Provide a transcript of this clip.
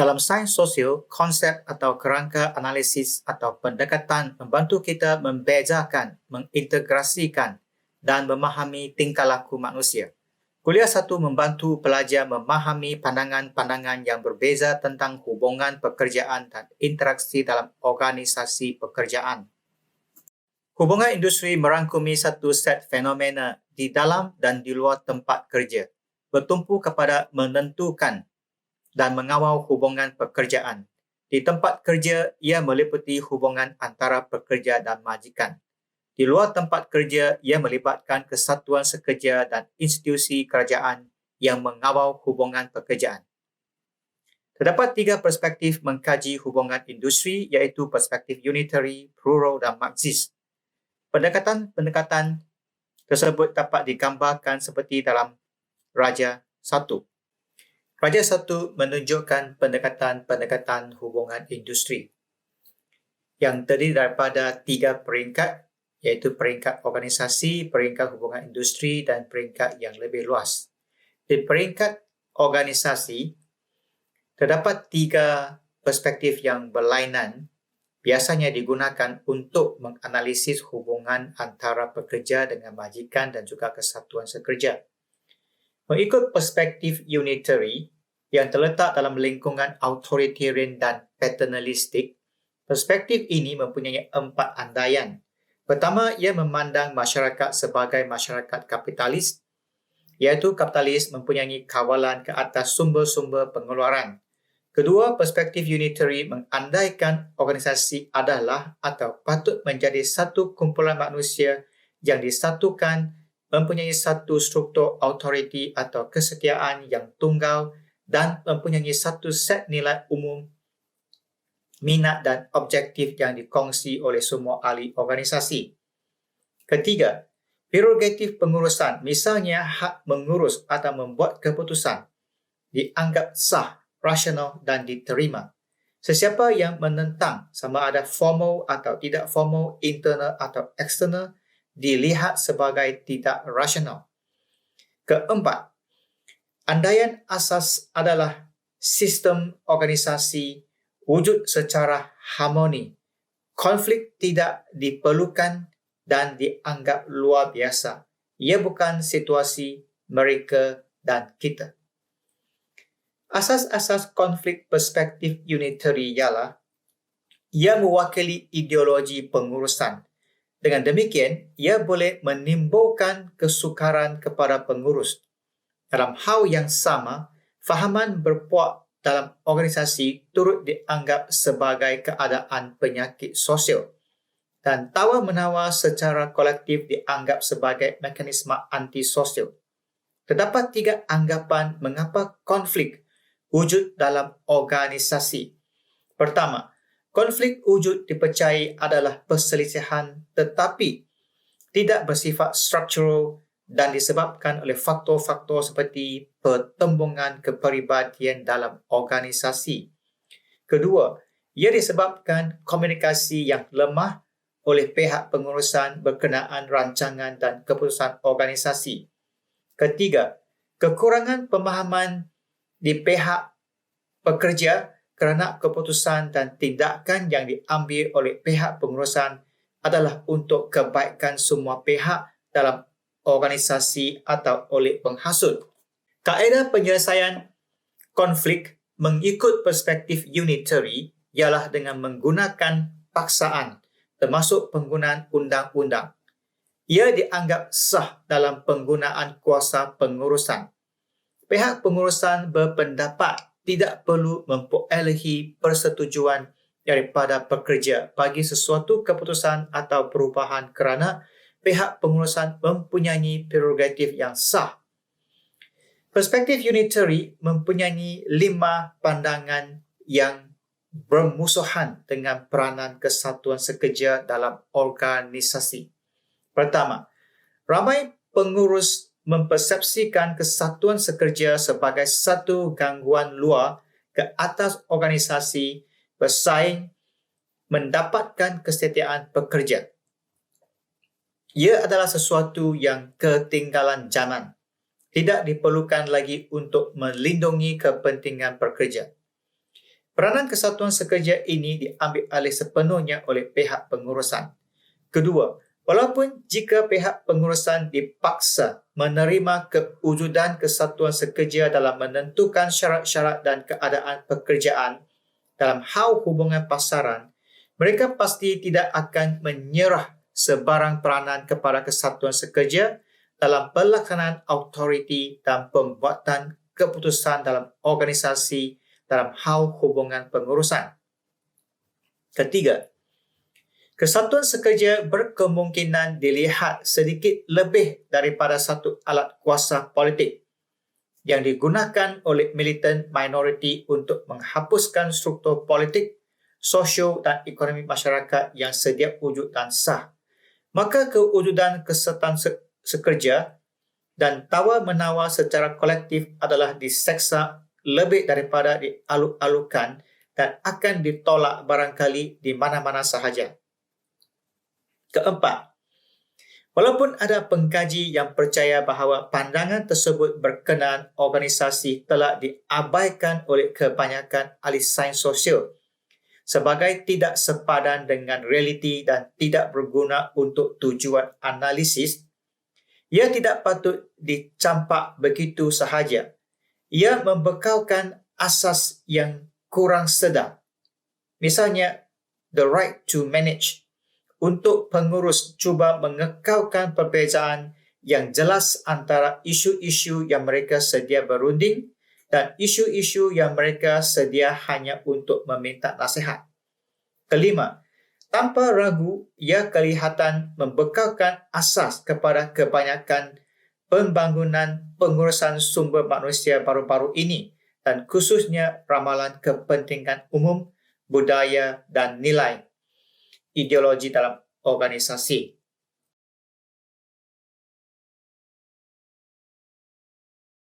Dalam sains sosial, konsep atau kerangka analisis atau pendekatan membantu kita membezakan, mengintegrasikan dan memahami tingkah laku manusia. Kuliah 1 membantu pelajar memahami pandangan-pandangan yang berbeza tentang hubungan pekerjaan dan interaksi dalam organisasi pekerjaan. Hubungan industri merangkumi satu set fenomena di dalam dan di luar tempat kerja, bertumpu kepada menentukan dan mengawal hubungan pekerjaan. Di tempat kerja, ia meliputi hubungan antara pekerja dan majikan. Di luar tempat kerja, ia melibatkan kesatuan sekerja dan institusi kerajaan yang mengawal hubungan pekerjaan. Terdapat 3 perspektif mengkaji hubungan industri, iaitu perspektif unitary, plural dan Marxist. Pendekatan-pendekatan tersebut dapat digambarkan seperti dalam Raja 1. Raja 1 menunjukkan pendekatan-pendekatan hubungan industri yang terdiri daripada 3 peringkat, iaitu peringkat organisasi, peringkat hubungan industri dan peringkat yang lebih luas. Di peringkat organisasi, terdapat 3 perspektif yang berlainan biasanya digunakan untuk menganalisis hubungan antara pekerja dengan majikan dan juga kesatuan sekerja. Mengikut perspektif unitary yang terletak dalam lingkungan authoritarian dan paternalistik, perspektif ini mempunyai 4 andaian. Pertama, ia memandang masyarakat sebagai masyarakat kapitalis, iaitu kapitalis mempunyai kawalan ke atas sumber-sumber pengeluaran. Kedua, perspektif unitary mengandaikan organisasi adalah atau patut menjadi satu kumpulan manusia yang disatukan, mempunyai satu struktur autoriti atau kesetiaan yang tunggal dan mempunyai satu set nilai umum, minat dan objektif yang dikongsi oleh semua ahli organisasi. Ketiga, prerogatif pengurusan, misalnya hak mengurus atau membuat keputusan, dianggap sah, rasional dan diterima. Sesiapa yang menentang sama ada formal atau tidak formal, internal atau eksternal, dilihat sebagai tidak rasional. Keempat, andaian asas adalah sistem organisasi wujud secara harmoni. Konflik tidak diperlukan dan dianggap luar biasa. Ia bukan situasi mereka dan kita. Asas-asas konflik perspektif unitary ialah ia mewakili ideologi pengurusan. Dengan demikian, ia boleh menimbulkan kesukaran kepada pengurus. Dalam hal yang sama, fahaman berpuak dalam organisasi turut dianggap sebagai keadaan penyakit sosial dan tawar-menawar secara kolektif dianggap sebagai mekanisme antisosial. Terdapat 3 anggapan mengapa konflik wujud dalam organisasi. Pertama, konflik wujud dipercayai adalah perselisihan tetapi tidak bersifat struktural dan disebabkan oleh faktor-faktor seperti pertembungan kepribadian dalam organisasi. Kedua, ia disebabkan komunikasi yang lemah oleh pihak pengurusan berkenaan rancangan dan keputusan organisasi. Ketiga, kekurangan pemahaman di pihak pekerja kerana keputusan dan tindakan yang diambil oleh pihak pengurusan adalah untuk kebaikan semua pihak dalam organisasi atau oleh penghasut. Kaedah penyelesaian konflik mengikut perspektif unitary ialah dengan menggunakan paksaan, termasuk penggunaan undang-undang. Ia dianggap sah dalam penggunaan kuasa pengurusan. Pihak pengurusan berpendapat tidak perlu memperolehi persetujuan daripada pekerja bagi sesuatu keputusan atau perubahan kerana pihak pengurusan mempunyai prerogatif yang sah. Perspektif unitary mempunyai 5 pandangan yang bermusuhan dengan peranan kesatuan sekerja dalam organisasi. Pertama, ramai pengurus mempersepsikan kesatuan sekerja sebagai satu gangguan luar ke atas organisasi bersaing mendapatkan kesetiaan pekerja. Ia adalah sesuatu yang ketinggalan zaman. Tidak diperlukan lagi untuk melindungi kepentingan pekerja. Peranan kesatuan sekerja ini diambil alih sepenuhnya oleh pihak pengurusan. Kedua, walaupun jika pihak pengurusan dipaksa menerima kewujudan kesatuan sekerja dalam menentukan syarat-syarat dan keadaan pekerjaan dalam hal hubungan pasaran, mereka pasti tidak akan menyerah sebarang peranan kepada kesatuan sekerja dalam pelaksanaan autoriti dan pembuatan keputusan dalam organisasi dalam hal hubungan pengurusan. Ketiga, kesatuan sekerja berkemungkinan dilihat sedikit lebih daripada satu alat kuasa politik yang digunakan oleh militan minoriti untuk menghapuskan struktur politik, sosio dan ekonomi masyarakat yang sedia wujud dan sah. Maka kewujudan kesatuan sekerja dan tawar-menawar secara kolektif adalah diseksa lebih daripada dialuk-alukan dan akan ditolak barangkali di mana-mana sahaja. Keempat, walaupun ada pengkaji yang percaya bahawa pandangan tersebut berkenaan organisasi telah diabaikan oleh kebanyakan ahli sains sosial sebagai tidak sepadan dengan realiti dan tidak berguna untuk tujuan analisis, ia tidak patut dicampak begitu sahaja. Ia membekalkan asas yang kurang sedar. Misalnya, the right to manage. Untuk pengurus cuba mengekalkan perbezaan yang jelas antara isu-isu yang mereka sedia berunding dan isu-isu yang mereka sedia hanya untuk meminta nasihat. Kelima, tanpa ragu, ia kelihatan membekalkan asas kepada kebanyakan pembangunan pengurusan sumber manusia baru-baru ini dan khususnya ramalan kepentingan umum, budaya dan nilai ideologi dalam organisasi.